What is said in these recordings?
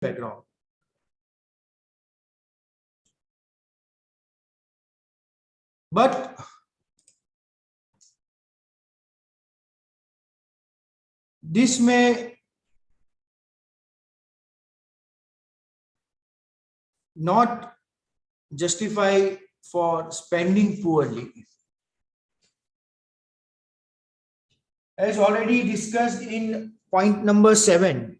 background. But this may not justify for spending poorly. As already discussed in point number 7,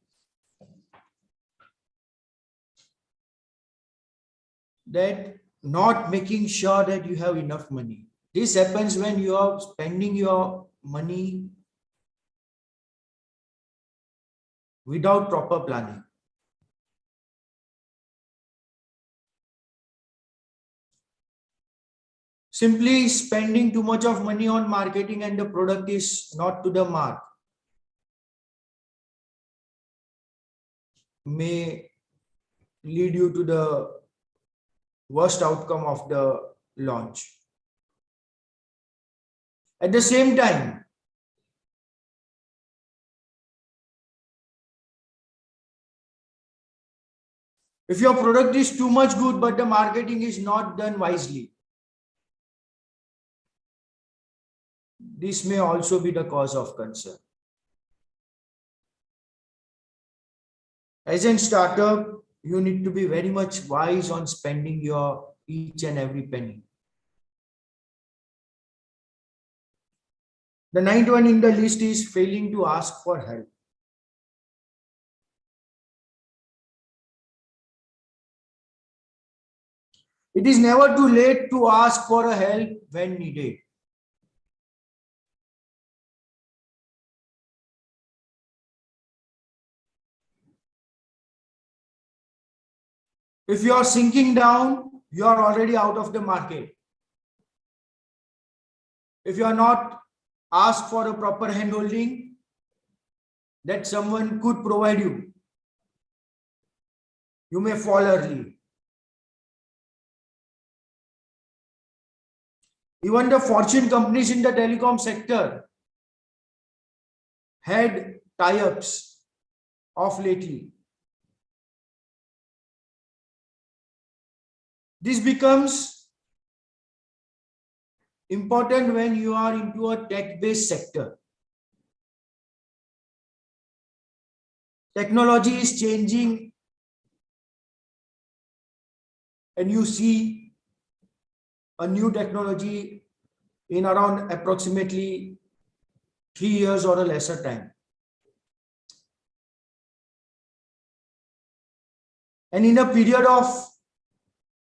that not making sure that you have enough money. This happens when you are spending your money without proper planning. Simply spending too much of money on marketing and the product is not to the mark may lead you to the worst outcome of the launch. At the same time, if your product is too much good but the marketing is not done wisely, this may also be the cause of concern. As a startup, you need to be very much wise on spending your each and every penny. The 9th one in the list is failing to ask for help. It is never too late to ask for a help when needed. If you are sinking down, you are already out of the market. If you are not asked for a proper handholding that someone could provide you, you may fall early. Even the Fortune companies in the telecom sector had tie-ups of lately. This becomes important when you are into a tech-based sector. Technology is changing and you see a new technology in around approximately 3 years or a lesser time. And in a period of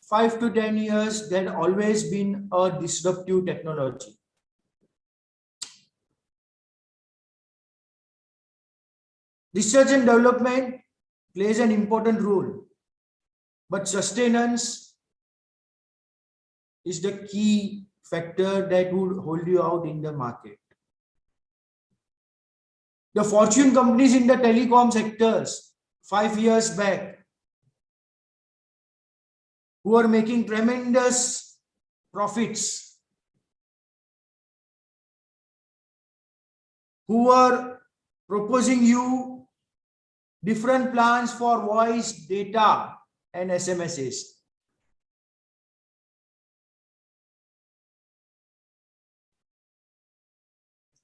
5 to 10 years, there had always been a disruptive technology. Research and development plays an important role, but sustenance is the key factor that would hold you out in the market. The Fortune companies in the telecom sectors 5 years back, who are making tremendous profits, who are proposing you different plans for voice, data, and SMSs.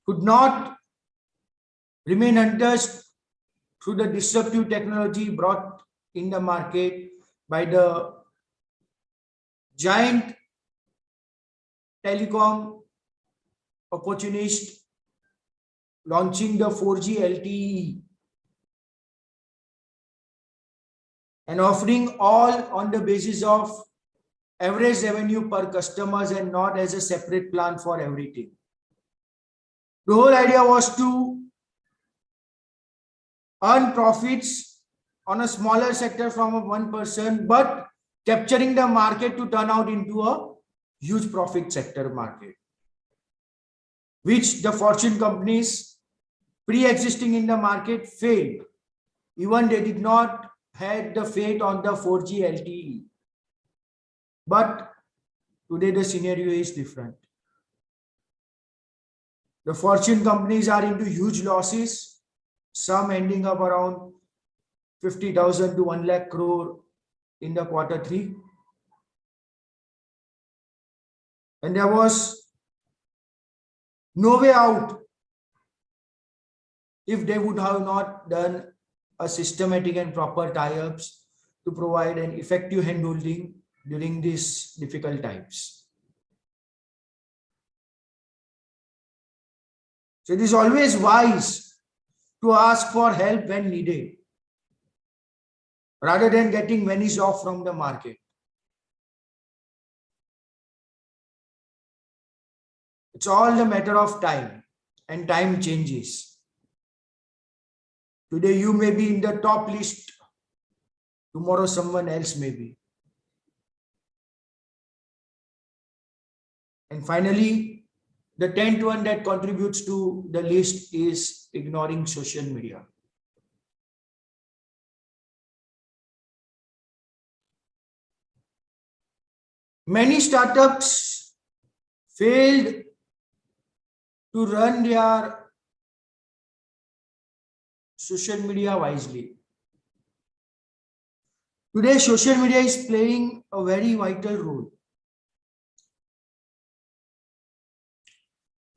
Could not remain untouched through the disruptive technology brought in the market by the giant telecom opportunist launching the 4G LTE and offering all on the basis of average revenue per customers and not as a separate plan for everything. The whole idea was to earn profits on a smaller sector from one person, but capturing the market to turn out into a huge profit sector market, which the Fortune companies pre-existing in the market failed. Even they did not have the fate on the 4G LTE. But today the scenario is different. The Fortune companies are into huge losses, some ending up around 50,000 to 1 lakh crore in the Q3. And there was no way out if they would have not done a systematic and proper tie-ups to provide an effective handholding during these difficult times. So it is always wise to ask for help when needed, rather than getting vanished off from the market. It's all the matter of time, and time changes. Today you may be in the top list, tomorrow someone else may be. And finally, the 10th one that contributes to the list is ignoring social media. Many startups failed to run their social media wisely. Today, social media is playing a very vital role.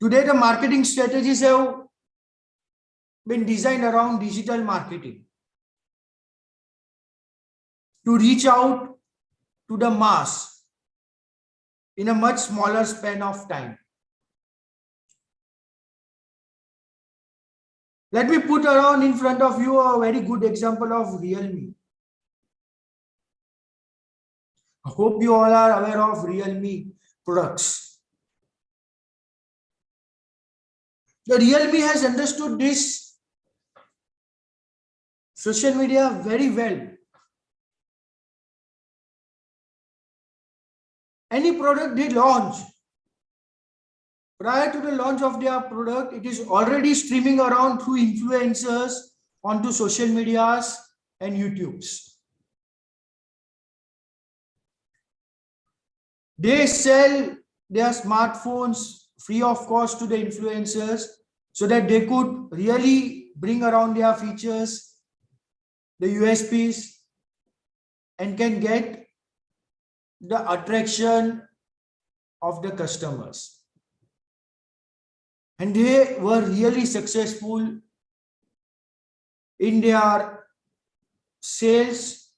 Today, the marketing strategies have been designed around digital marketing to reach out to the mass in a much smaller span of time. Let me put around in front of you a very good example of Realme. I hope you all are aware of Realme products. The Realme has understood this social media very well. Any product they launch, prior to the launch of their product, it is already streaming around through influencers onto social medias and YouTubes. They sell their smartphones free of cost to the influencers so that they could really bring around their features, the USPs, and can get the attraction of the customers. And they were really successful in their sales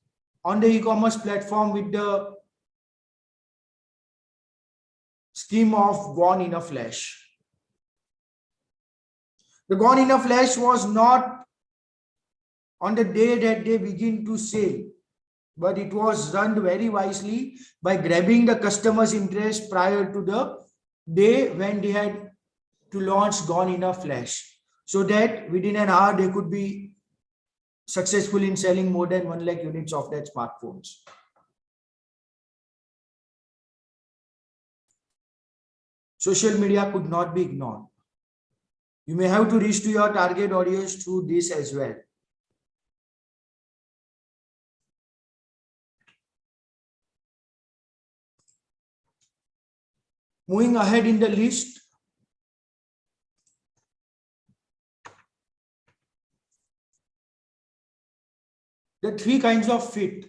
on the e-commerce platform with the scheme of gone in a flash. The gone in a flash was not on the day that they begin to sell, but it was run very wisely by grabbing the customer's interest prior to the day when they had to launch gone in a flash, so that within an hour they could be successful in selling more than 1 lakh units of that smartphones. Social media could not be ignored. You may have to reach to your target audience through this as well. Moving ahead in the list, the 3 kinds of fit.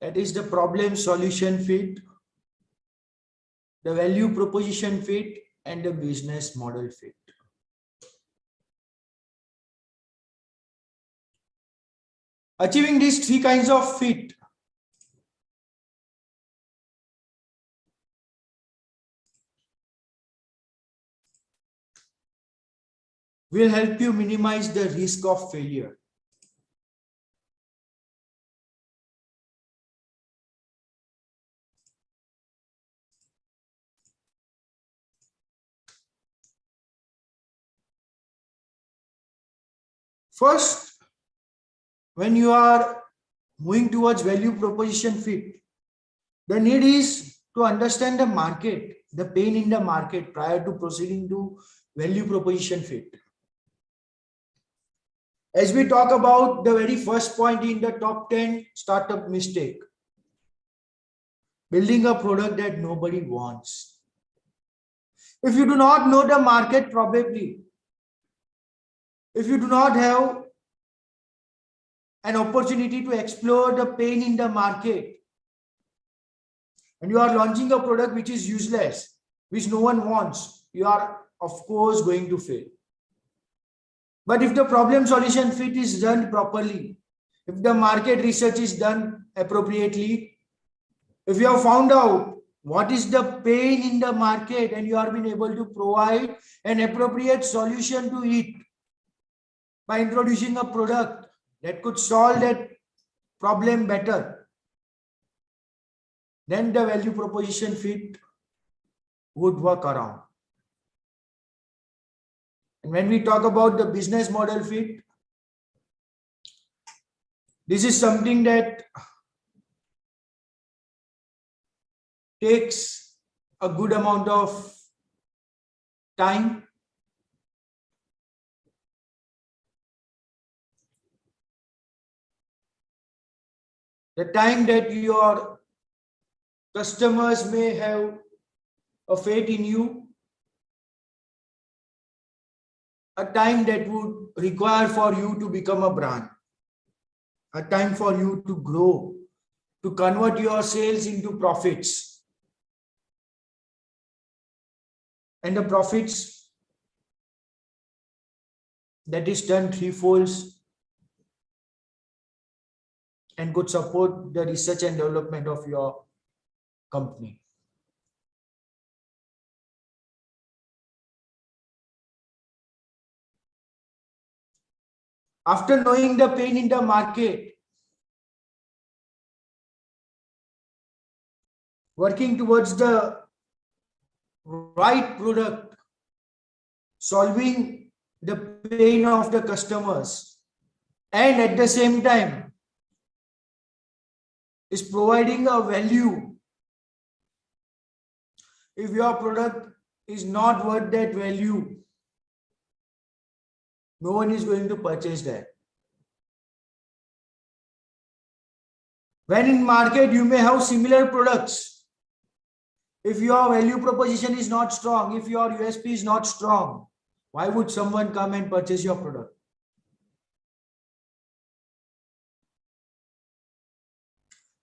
That is the problem solution fit, the value proposition fit, and the business model fit. Achieving these 3 kinds of fit will help you minimize the risk of failure. First, when you are moving towards value proposition fit, the need is to understand the market, the pain in the market prior to proceeding to value proposition fit. As we talk about the very first point in the top 10 startup mistake, building a product that nobody wants. If you do not know the market, probably If you do not have an opportunity to explore the pain in the market, and you are launching a product which is useless, which no one wants, you are of course going to fail. But if the problem solution fit is done properly, if the market research is done appropriately, if you have found out what is the pain in the market and you are being able to provide an appropriate solution to it by introducing a product that could solve that problem better, then the value proposition fit would work around. And when we talk about the business model fit, this is something that takes a good amount of time. The time that your customers may have a faith in you, a time that would require for you to become a brand, a time for you to grow, to convert your sales into profits. And the profits that is done threefolds and could support the research and development of your company. After knowing the pain in the market, working towards the right product, solving the pain of the customers, and at the same time is providing a value. If your product is not worth that value, no one is going to purchase that. When in market, you may have similar products. If your value proposition is not strong, if your USP is not strong, why would someone come and purchase your product?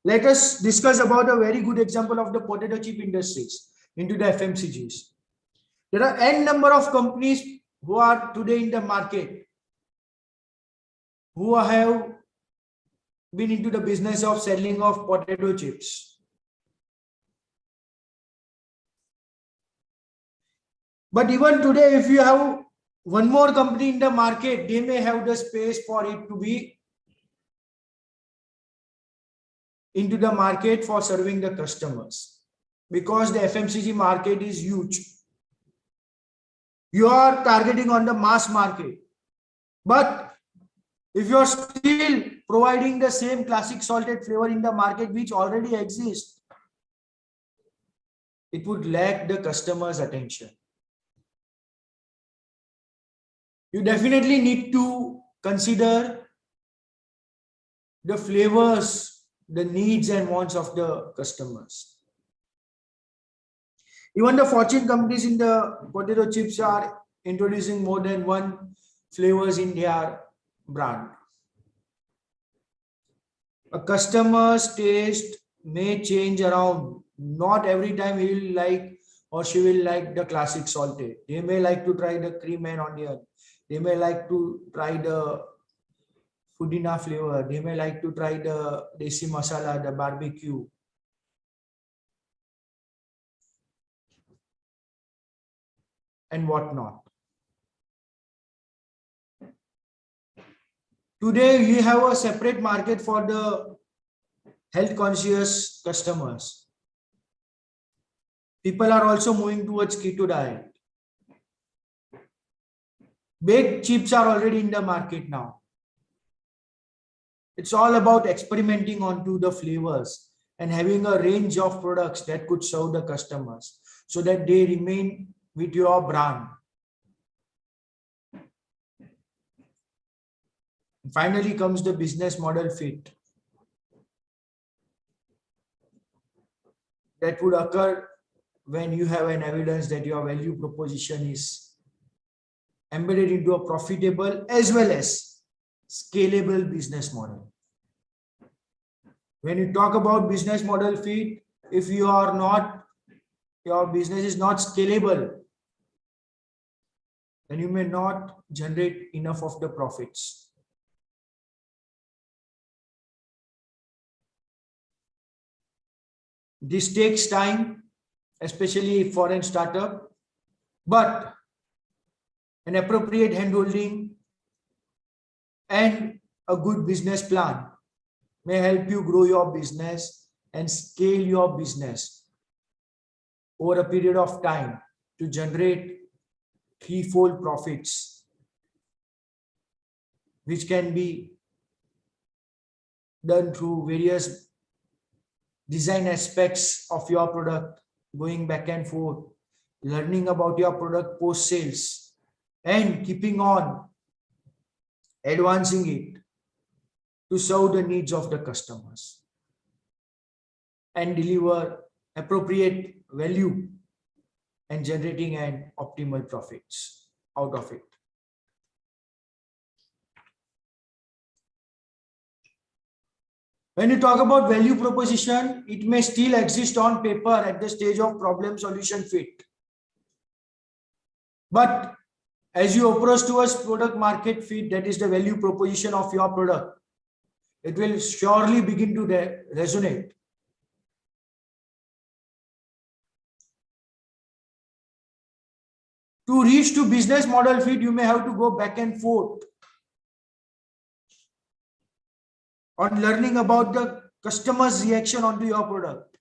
Let us discuss about a very good example of the potato chip industries into the FMCGs. There are n number of companies who are today in the market, who have been into the business of selling of potato chips. But even today, if you have one more company in the market, they may have the space for it to be into the market for serving the customers, because the FMCG market is huge. You are targeting on the mass market, but if you are still providing the same classic salted flavor in the market which already exists, it would lack the customer's attention. You definitely need to consider the flavors, the needs and wants of the customers. Even the fortune companies in the potato chips are introducing more than one flavors in their brand. A customer's taste may change around. Not every time he will like or she will like the classic salted. They may like to try the cream and onion. They may like to try the Pudina flavor. They may like to try the desi masala, the barbecue. And whatnot. Today, we have a separate market for the health conscious customers. People are also moving towards keto diet. Baked chips are already in the market now. It's all about experimenting onto the flavors and having a range of products that could serve the customers so that they remain with your brand. Finally comes the business model fit. That would occur when you have an evidence that your value proposition is embedded into a profitable as well as scalable business model. When you talk about business model fit, if your business is not scalable, then you may not generate enough of the profits. This takes time, especially for a startup, but an appropriate handholding and a good business plan may help you grow your business and scale your business over a period of time to generate threefold profits, which can be done through various design aspects of your product, going back and forth, learning about your product post sales, and keeping on advancing it to serve the needs of the customers and deliver appropriate value and generating an optimal profits out of it. When you talk about value proposition, it may still exist on paper at the stage of problem solution fit. But as you approach towards product market fit, that is the value proposition of your product, it will surely begin to resonate. To reach to business model fit, you may have to go back and forth on learning about the customer's reaction onto your product.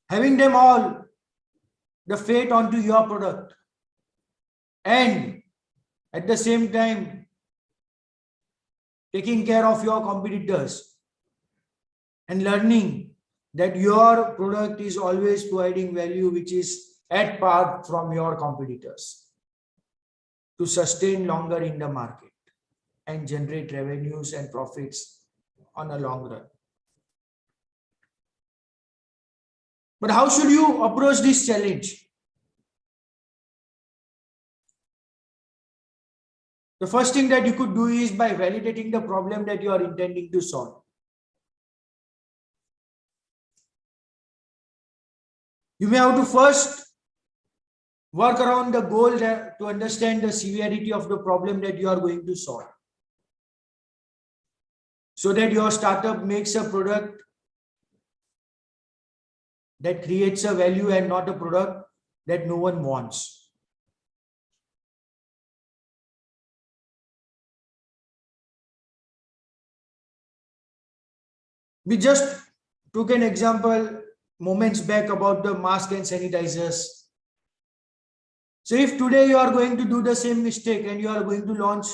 Having them all the fate onto your product, and at the same time taking care of your competitors and learning that your product is always providing value which is at par from your competitors to sustain longer in the market and generate revenues and profits on a long run. But how should you approach this challenge? The first thing that you could do is by validating the problem that you are intending to solve. You may have to first work around the goal to understand the severity of the problem that you are going to solve, so that your startup makes a product that creates a value and not a product that no one wants. We just took an example moments back about the mask and sanitizers. So if today you are going to do the same mistake and you are going to launch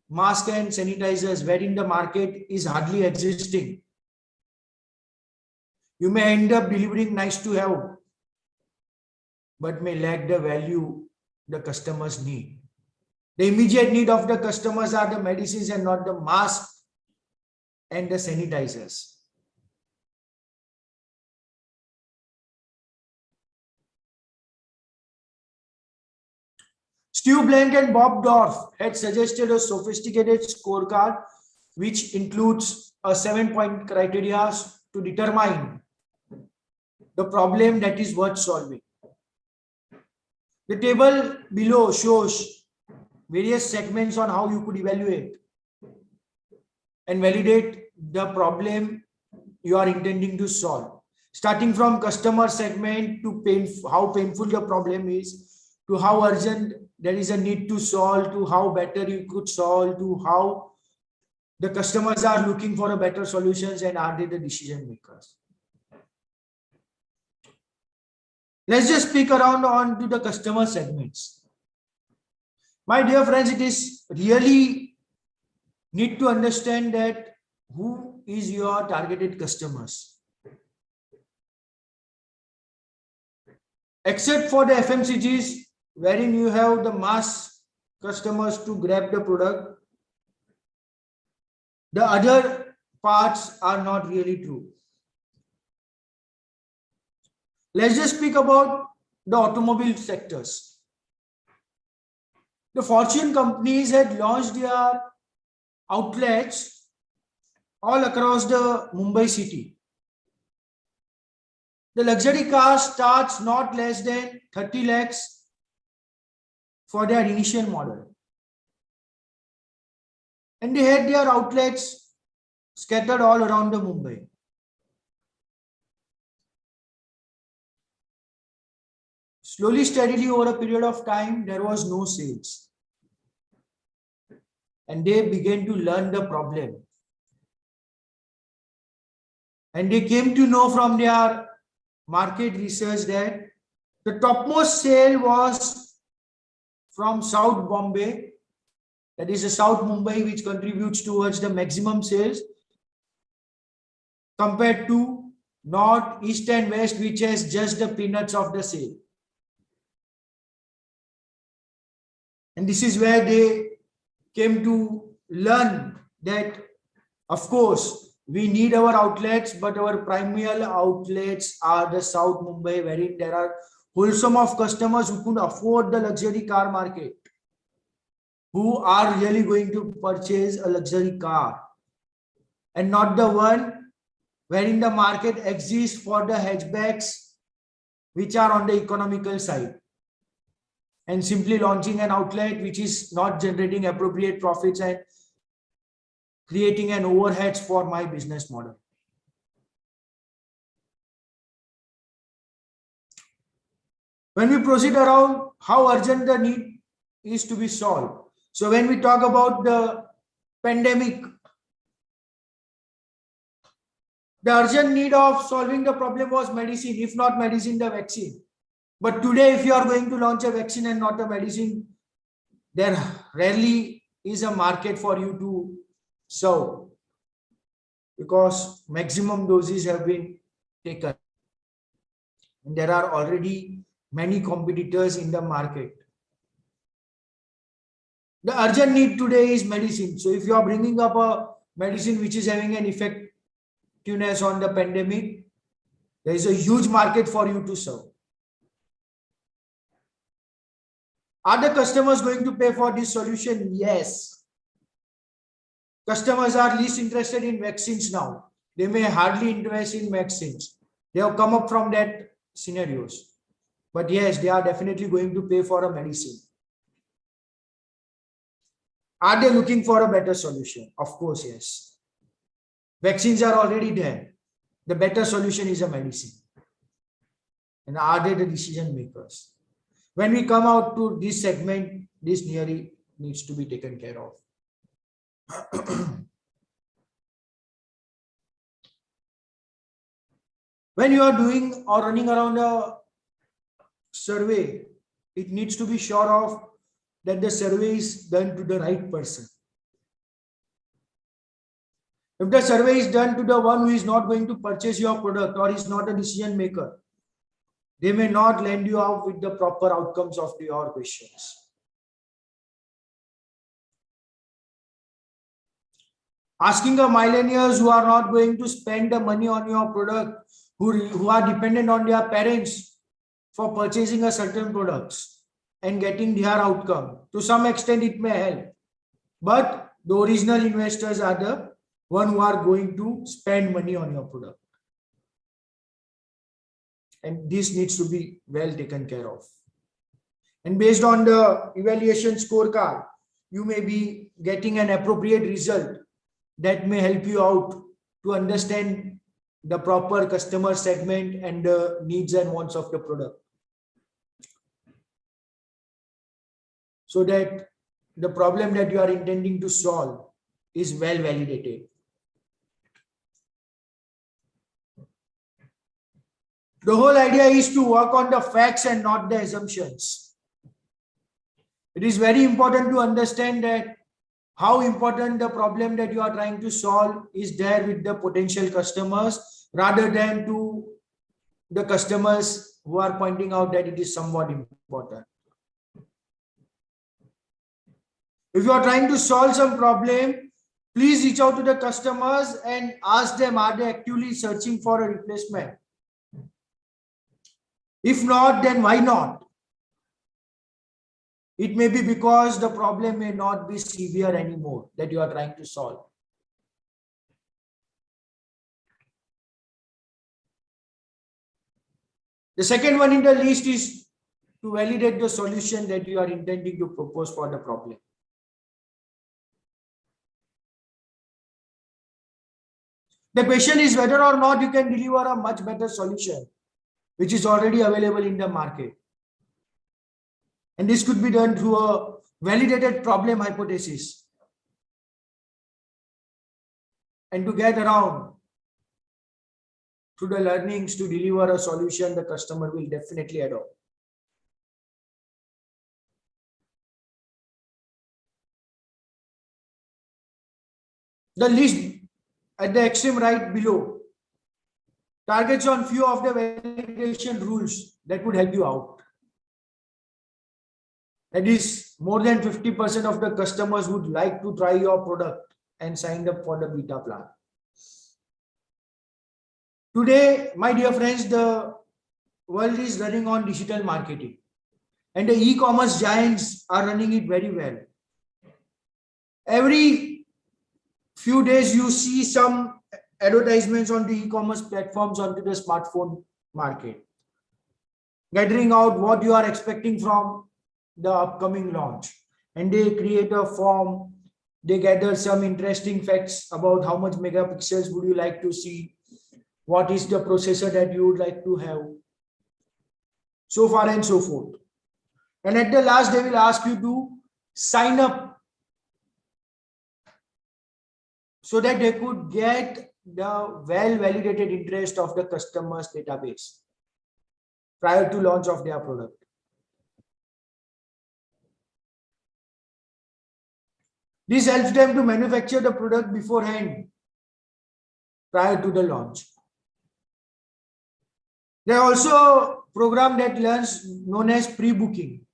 mask and sanitizers wherein the market is hardly existing, you may end up delivering nice to have, but may lack the value the customers need. The immediate need of the customers are the medicines and not the masks and the sanitizers. Stu Blank and Bob Dorff had suggested a sophisticated scorecard which includes a 7-point criteria to determine the problem that is worth solving. The table below shows various segments on how you could evaluate and validate the problem you are intending to solve. Starting from customer segment to how painful the problem is, to how urgent there is a need to solve, to how better you could solve, to how the customers are looking for a better solutions and are they the decision makers. Let's just speak around on to the customer segments. My dear friends, it is really need to understand that who is your targeted customers. Except for the FMCGs, wherein you have the mass customers to grab the product, the other parts are not really true. Let's just speak about the automobile sectors. The Fortune companies had launched their outlets all across the Mumbai city. The luxury car starts not less than 30 lakhs for their initial model. And they had their outlets scattered all around the Mumbai. Slowly, steadily over a period of time, there was no sales. And they began to learn the problem. And they came to know from their market research that the topmost sale was from South Bombay, that is the South Mumbai, which contributes towards the maximum sales, compared to North, East and West, which has just the peanuts of the sale. And this is where they came to learn that, of course, we need our outlets, but our primary outlets are the South Mumbai, wherein there are wholesome of customers who could afford the luxury car market, who are really going to purchase a luxury car, and not the one wherein the market exists for the hatchbacks, which are on the economical side, and simply launching an outlet which is not generating appropriate profits and creating an overheads for my business model. When we proceed around how urgent the need is to be solved. So when we talk about the pandemic, the urgent need of solving the problem was medicine, if not medicine, the vaccine. But today, if you are going to launch a vaccine and not a medicine, there rarely is a market for you to serve, because maximum doses have been taken. And there are already many competitors in the market. The urgent need today is medicine. So if you are bringing up a medicine which is having an effectiveness on the pandemic, there is a huge market for you to serve. Are the customers going to pay for this solution? Yes. Customers are least interested in vaccines now. They may hardly invest in vaccines. They have come up from that scenarios. But yes, they are definitely going to pay for a medicine. Are they looking for a better solution? Of course, yes. Vaccines are already there. The better solution is a medicine. And are they the decision makers? When we come out to this segment, this nearly needs to be taken care of. When you are doing or running around a survey, it needs to be sure of that the survey is done to the right person. If the survey is done to the one who is not going to purchase your product or is not a decision maker, they may not lend you out with the proper outcomes of your questions. Asking the millennials who are not going to spend the money on your product, who are dependent on their parents for purchasing a certain products and getting their outcome. To some extent, it may help. But the original investors are the one who are going to spend money on your product. And this needs to be well taken care of. And based on the evaluation scorecard, you may be getting an appropriate result that may help you out to understand the proper customer segment and the needs and wants of the product, so that the problem that you are intending to solve is well validated. The whole idea is to work on the facts and not the assumptions. It is very important to understand that how important the problem that you are trying to solve is there with the potential customers, rather than to the customers who are pointing out that it is somewhat important. If you are trying to solve some problem, please reach out to the customers and ask them, are they actively searching for a replacement? If not, then why not? It may be because the problem may not be severe anymore that you are trying to solve. The second one in the list is to validate the solution that you are intending to propose for the problem. The question is whether or not you can deliver a much better solution, which is already available in the market. And this could be done through a validated problem hypothesis. And to get around through the learnings to deliver a solution the customer will definitely adopt. The list at the extreme right below targets on few of the validation rules that would help you out. That is, more than 50% of the customers would like to try your product and signed up for the beta plan. Today, my dear friends, the world is running on digital marketing and the e-commerce giants are running it very well. Every few days, you see some advertisements on the e-commerce platforms onto the smartphone market, gathering out what you are expecting from the upcoming launch. And they create a form, they gather some interesting facts about how much megapixels would you like to see, what is the processor that you would like to have, so far and so forth. And at the last, they will ask you to sign up so that they could get the well-validated interest of the customer's database prior to launch of their product. This helps them to manufacture the product beforehand, prior to the launch. There are also program that learns known as pre-booking.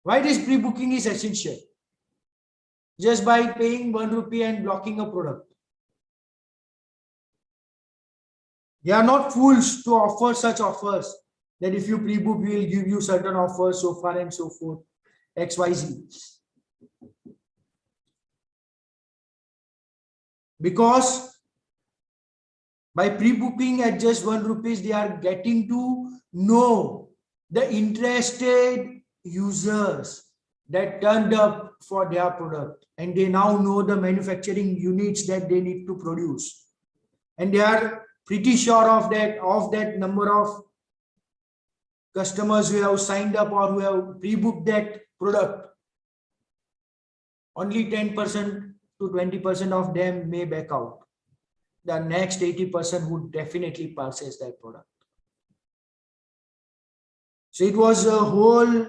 Why this pre-booking is essential? Just by paying 1 rupee and blocking a product. They are not fools to offer such offers that if you pre-book, we will give you certain offers, so far and so forth, XYZ. Because by pre-booking at just 1 rupees, they are getting to know the interested users that turned up for their product, and they now know the manufacturing units that they need to produce, and they are pretty sure of that number of customers who have signed up or who have pre-booked that product. Only 10% to 20% of them may back out. The next 80% would definitely purchase that product. So it was a whole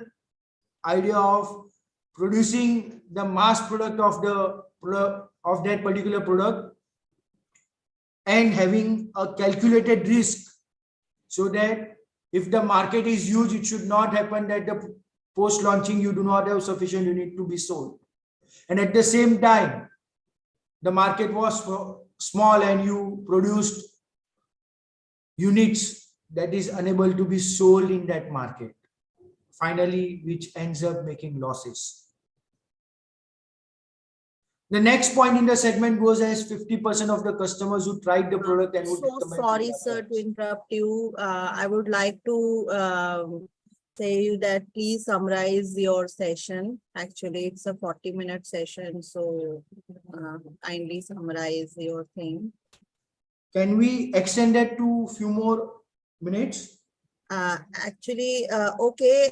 idea of producing the mass product of that particular product and having a calculated risk, so that if the market is huge, it should not happen that the post launching you do not have sufficient unit to be sold, and at the same time the market was small and you produced units that is unable to be sold in that market, finally, which ends up making losses. The next point in the segment goes as 50% of the customers who tried the product and would so sorry, sir, to interrupt you. I would like to say you that please summarize your session. Actually, it's a 40-minute session, so kindly summarize your thing. Can we extend that to a few more minutes? Okay,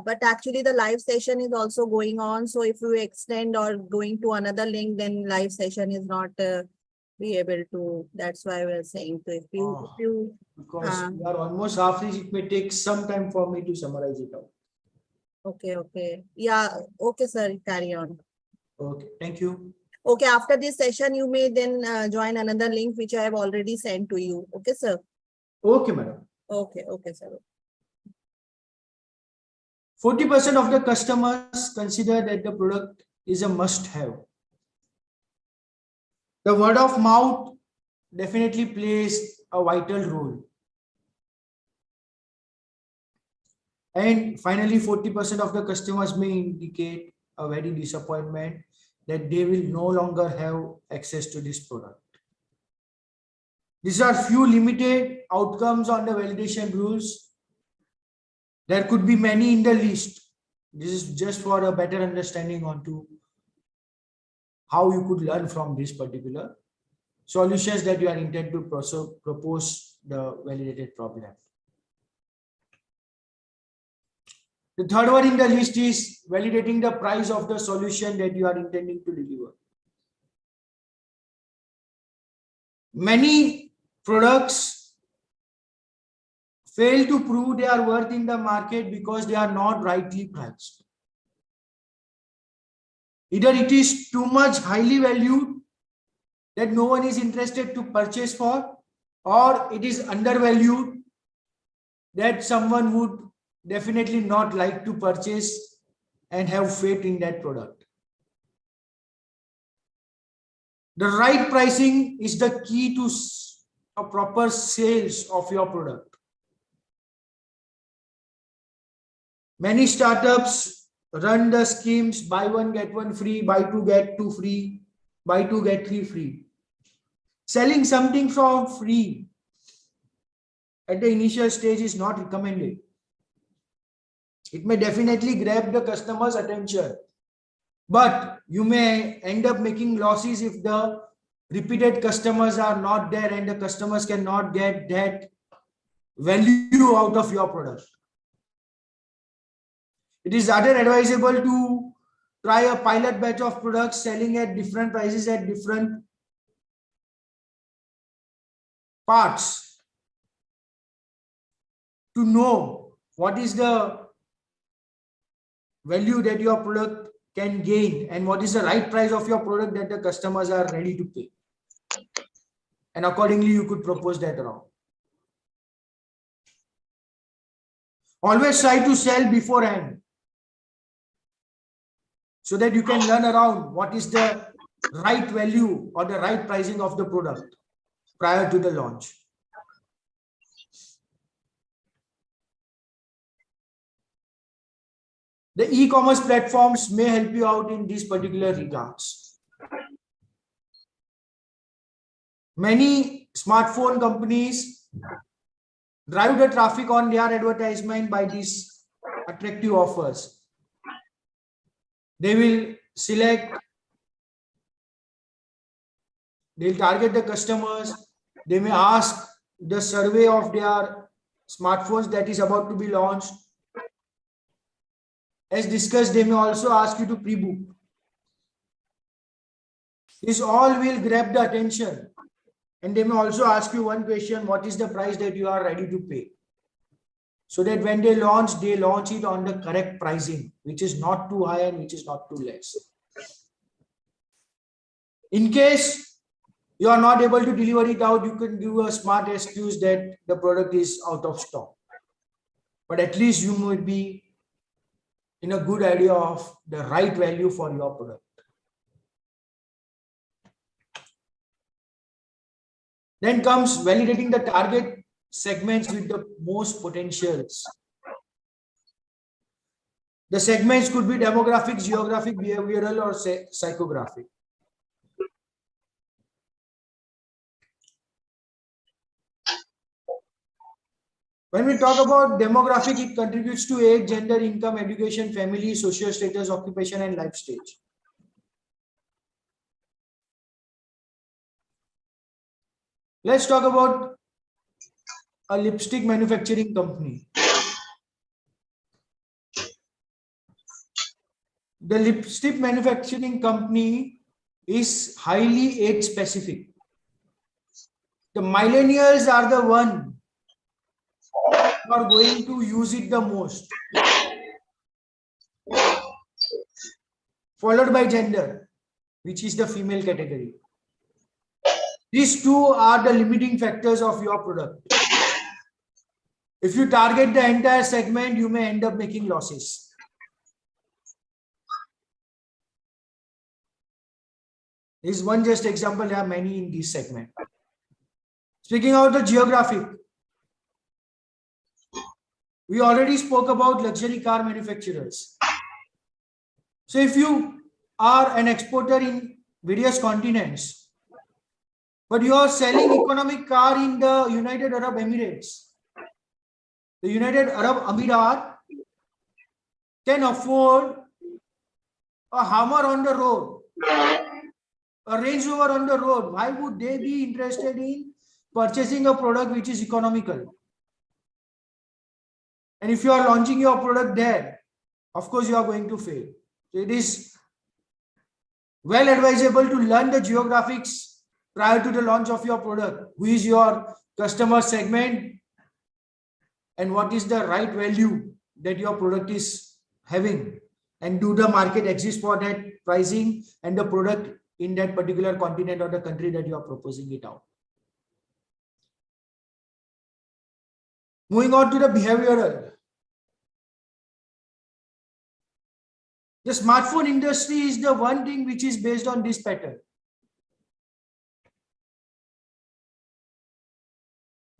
but actually the live session is also going on. So if you extend or going to another link, then live session is not be able to. That's why we're saying. So if you because we are almost halfway, it may take some time for me to summarize it out. Okay. Yeah. Okay, sir. Carry on. Okay. Thank you. Okay. After this session, you may then join another link which I have already sent to you. Okay, sir. Okay, madam. Okay, sir. 40% of the customers consider that the product is a must-have. The word of mouth definitely plays a vital role. And finally, 40% of the customers may indicate a very disappointment that they will no longer have access to this product. These are few limited outcomes on the validation rules. There could be many in the list. This is just for a better understanding onto how you could learn from this particular solutions that you are intended to propose the validated problem. The third one in the list is validating the price of the solution that you are intending to deliver. Many products fail to prove their worth in the market because they are not rightly priced. Either it is too much highly valued that no one is interested to purchase for, or it is undervalued that someone would definitely not like to purchase and have faith in that product. The right pricing is the key to a proper sales of your product. Many startups run the schemes buy one get one free, buy two get two free, buy two get three free. Selling something for free at the initial stage is not recommended. It may definitely grab the customer's attention, but you may end up making losses if the repeated customers are not there and the customers cannot get that value out of your product. It is rather advisable to try a pilot batch of products selling at different prices at different parts to know what is the value that your product can gain and what is the right price of your product that the customers are ready to pay. And accordingly, you could propose that around. Always try to sell beforehand so that you can learn around what is the right value or the right pricing of the product prior to the launch. The e-commerce platforms may help you out in these particular regards. Many smartphone companies drive the traffic on their advertisement by these attractive offers. They will they'll target the customers. They may ask the survey of their smartphones that is about to be launched. As discussed, they may also ask you to pre-book. This all will grab the attention. And they may also ask you one question: what is the price that you are ready to pay? So that when they launch it on the correct pricing, which is not too high and which is not too less. In case you are not able to deliver it out, you can give a smart excuse that the product is out of stock. But at least you might be in a good idea of the right value for your product. Then comes validating the target segments with the most potentials. The segments could be demographic, geographic, behavioral, or psychographic. When we talk about demographic, it contributes to age, gender, income, education, family, social status, occupation, and life stage. Let's talk about a lipstick manufacturing company. The lipstick manufacturing company is highly age specific. The millennials are the one who are going to use it the most, followed by gender, which is the female category. These two are the limiting factors of your product. If you target the entire segment, you may end up making losses. This is one just example. There are many in this segment. Speaking of the geographic, We already spoke about luxury car manufacturers. So if you are an exporter in various continents, but you are selling economic car in the United Arab Emirates, the United Arab Emirat can afford a Hummer on the road, a Range Rover on the road. Why would they be interested in purchasing a product which is economical? And if you are launching your product there, of course you are going to fail. So it is well advisable to learn the geographics prior to the launch of your product. Who is your customer segment and what is the right value that your product is having, and do the market exist for that pricing and the product in that particular continent or the country that you are proposing it out. Moving on to the behavioral. The smartphone industry is the one thing which is based on this pattern.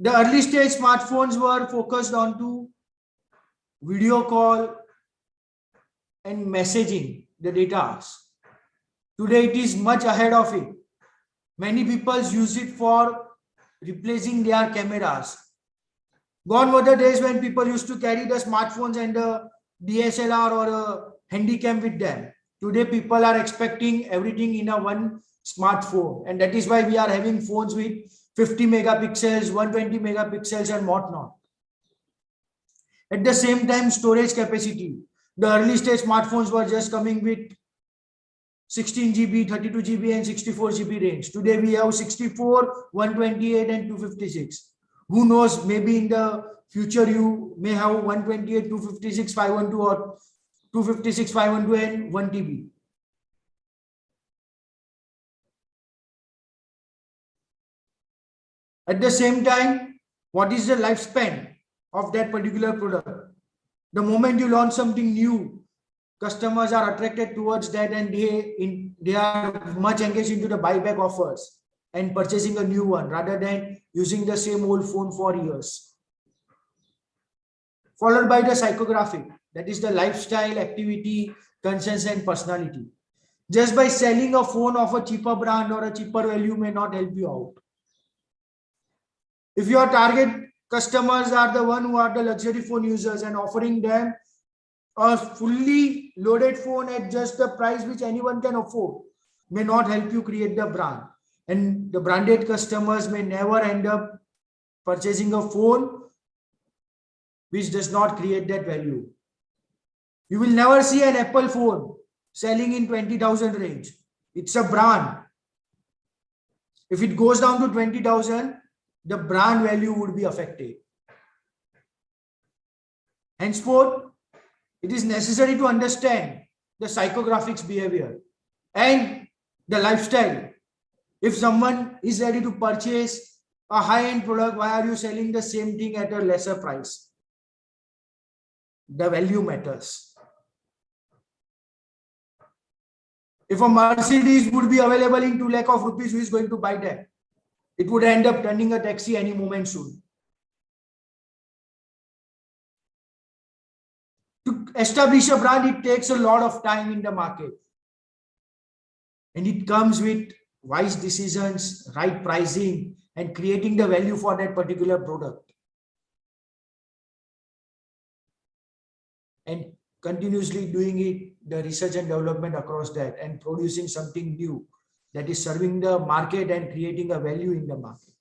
The early stage smartphones were focused on to video call and messaging the data. Today it is much ahead of it. Many people use it for replacing their cameras. Gone were the days when people used to carry the smartphones and the DSLR or a handycam with them. Today people are expecting everything in a one smartphone, and that is why we are having phones with 50 megapixels, 120 megapixels and whatnot. At the same time, storage capacity. The early stage smartphones were just coming with 16 GB, 32 GB and 64 GB range. Today we have 64, 128 and 256. Who knows, maybe in the future you may have 128, 256, 512 or 256, 512 and 1 TB. At the same time, what is the lifespan of that particular product? The moment you launch something new, customers are attracted towards that and they are much engaged into the buyback offers and purchasing a new one rather than using the same old phone for years. Followed by the psychographic, that is the lifestyle, activity, concerns and personality. Just by selling a phone of a cheaper brand or a cheaper value may not help you out. If your target customers are the one who are the luxury phone users and offering them a fully loaded phone at just the price which anyone can afford, may not help you create the brand. And the branded customers may never end up purchasing a phone which does not create that value. You will never see an Apple phone selling in 20,000 range. It's a brand. If it goes down to 20,000, the brand value would be affected. Henceforth, it is necessary to understand the psychographics behavior and the lifestyle. If someone is ready to purchase a high-end product, why are you selling the same thing at a lesser price? The value matters. If a Mercedes would be available in 2 lakh of rupees, who is going to buy that? It would end up turning a taxi any moment soon. To establish a brand, it takes a lot of time in the market. And it comes with wise decisions, right pricing, and creating the value for that particular product. And continuously doing it, the research and development across that, and producing something new that is serving the market and creating a value in the market.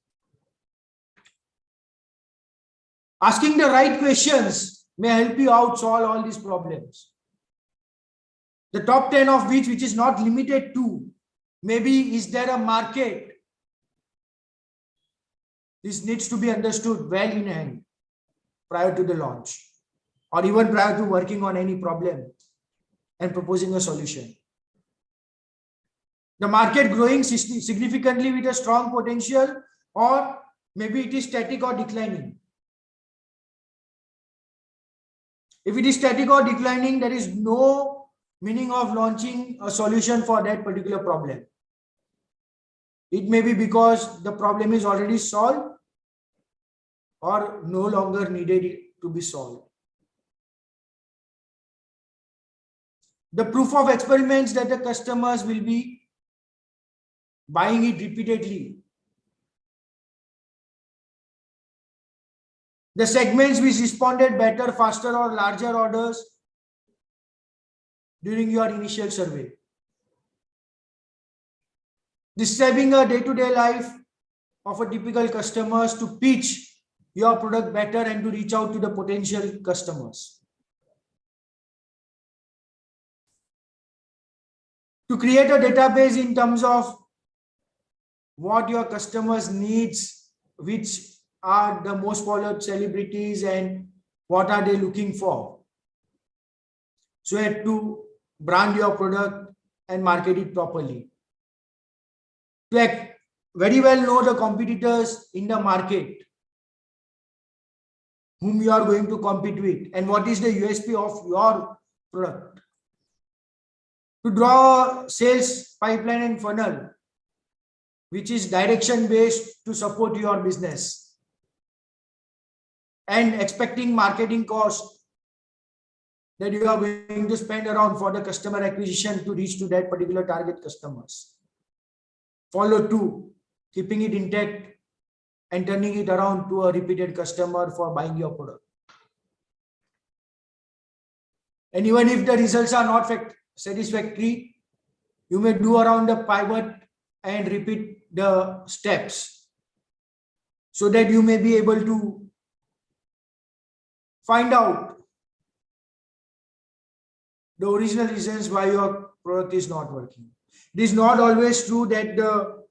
Asking the right questions may help you out solve all these problems. The top 10 of which is not limited to, maybe is there a market? This needs to be understood well in hand prior to the launch, or even prior to working on any problem and proposing a solution. The market growing significantly with a strong potential, or maybe it is static or declining. If it is static or declining, there is no meaning of launching a solution for that particular problem. It may be because the problem is already solved or no longer needed to be solved. the proof of experiments that the customers will be buying it repeatedly. The segments which responded better, faster or larger orders during your initial survey. Describing a day-to-day life of a typical customers to pitch your product better and to reach out to the potential customers. To create a database in terms of what your customers needs, which are the most followed celebrities and what are they looking for. So you have to brand your product and market it properly. To very well know the competitors in the market whom you are going to compete with and what is the USP of your product. To draw a sales pipeline and funnel which is direction based to support your business, and expecting marketing cost that you are going to spend around for the customer acquisition to reach to that particular target customers. Follow 2, keeping it intact and turning it around to a repeated customer for buying your product. And even if the results are not satisfactory, you may do around the pivot and repeat the steps so that you may be able to find out the original reasons why your product is not working. It is not always true that the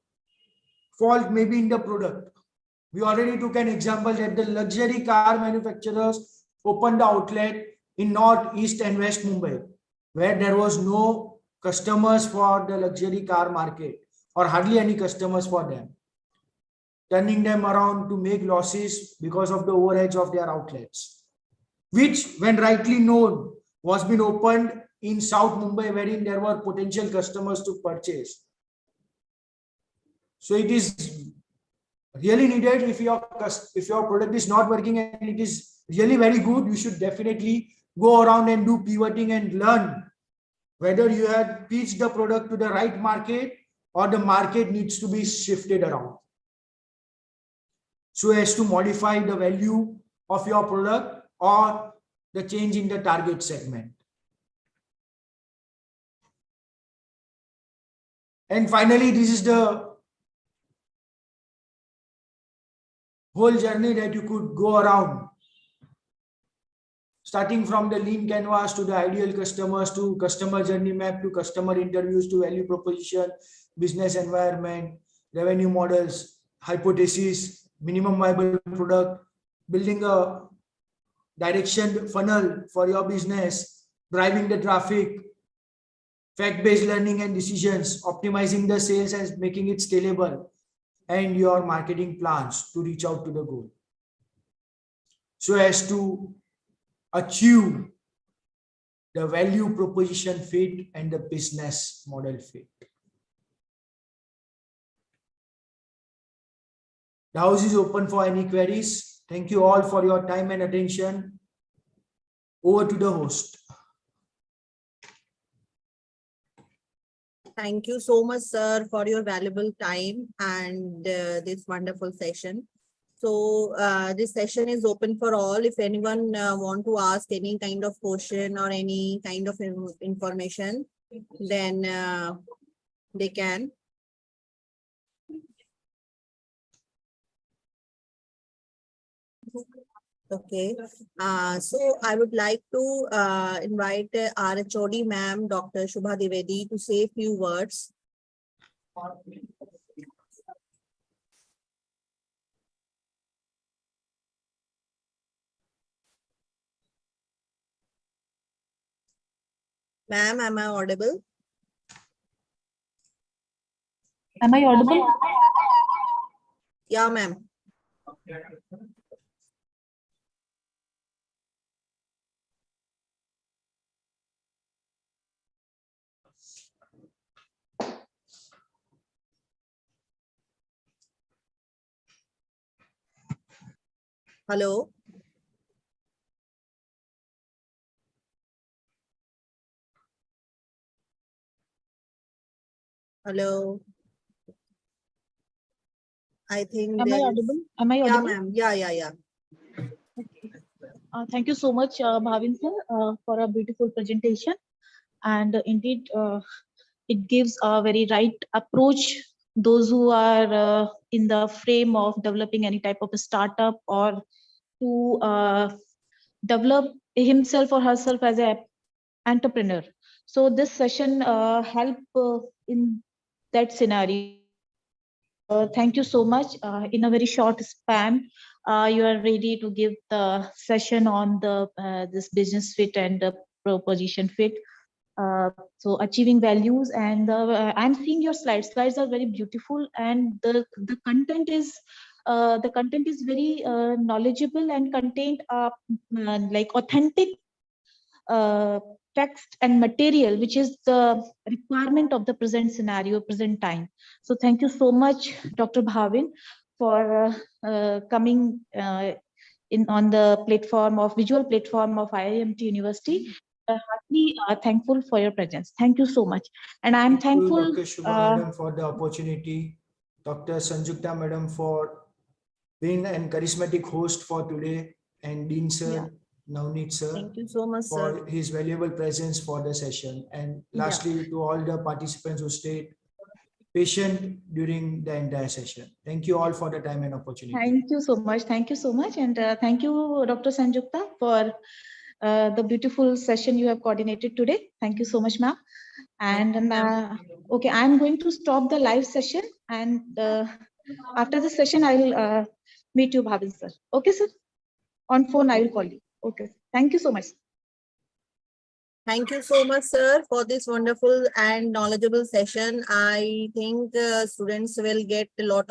fault may be in the product. We already took an example that the luxury car manufacturers opened the outlet in North, East and West Mumbai, where there was no customers for the luxury car market or hardly any customers for them, turning them around to make losses because of the overheads of their outlets, which when rightly known was been opened in South Mumbai, wherein there were potential customers to purchase. So it is really needed if your product is not working and it is really very good, you should definitely go around and do pivoting and learn whether you have pitched the product to the right market or the market needs to be shifted around so as to modify the value of your product or the change in the target segment. And finally, this is the whole journey that you could go around, starting from the lean canvas to the ideal customers to customer journey map to customer interviews to value proposition, business environment, revenue models, hypothesis, minimum viable product, building a direction funnel for your business, driving the traffic, fact-based learning and decisions, optimizing the sales and making it scalable, and your marketing plans to reach out to the goal so as to achieve the value proposition fit and the business model fit. The house is open for any queries. Thank you all for your time and attention. Over to the host. Thank you so much, sir, for your valuable time and this wonderful session. So this session is open for all. If anyone want to ask any kind of question or any kind of information, then they can. Okay. So I would like to invite our HOD ma'am, Dr. Shubha Dwivedi, to say a few words. Ma'am, am I audible? Am I audible? Yeah, ma'am. Hello. Hello. I think Am I there is. audible? Am I Yeah, audible? ma'am. Yeah. Thank you so much, Bhavin sir, for a beautiful presentation. And indeed, it gives a very right approach. Those who are in the frame of developing any type of a startup or to develop himself or herself as an entrepreneur. So this session help in that scenario. Thank you so much. In a very short span, you are ready to give the session on the this business fit and the proposition fit. So achieving values, and I'm seeing your slides. Slides are very beautiful, and the content is very knowledgeable and contain like authentic text and material, which is the requirement of the present scenario, present time. So thank you so much, Dr. Bhavin, for coming in on the platform of visual platform of IIMT University. Heartily thankful for your presence. Thank you so much. And I'm Thank you, thankful. Dr. Shubha Madam, for the opportunity. Dr. Sanjukta Madam for being an charismatic host for today, and Dean Sir, Yeah. Navneet Sir, Thank you so much, sir. for his valuable presence for the session. And Yeah. lastly, to all the participants who stayed patient during the entire session. Thank you all for the time and opportunity. Thank you so much. Thank you so much. And thank you, Dr. Sanjukta, for the beautiful session you have coordinated today. Thank you so much, ma'am. And okay, I'm going to stop the live session. And after the session, I'll meet you, Bhavin sir. Okay, sir? On phone, I will call you. Okay. Thank you so much. Thank you so much, sir, for this wonderful and knowledgeable session. I think students will get a lot of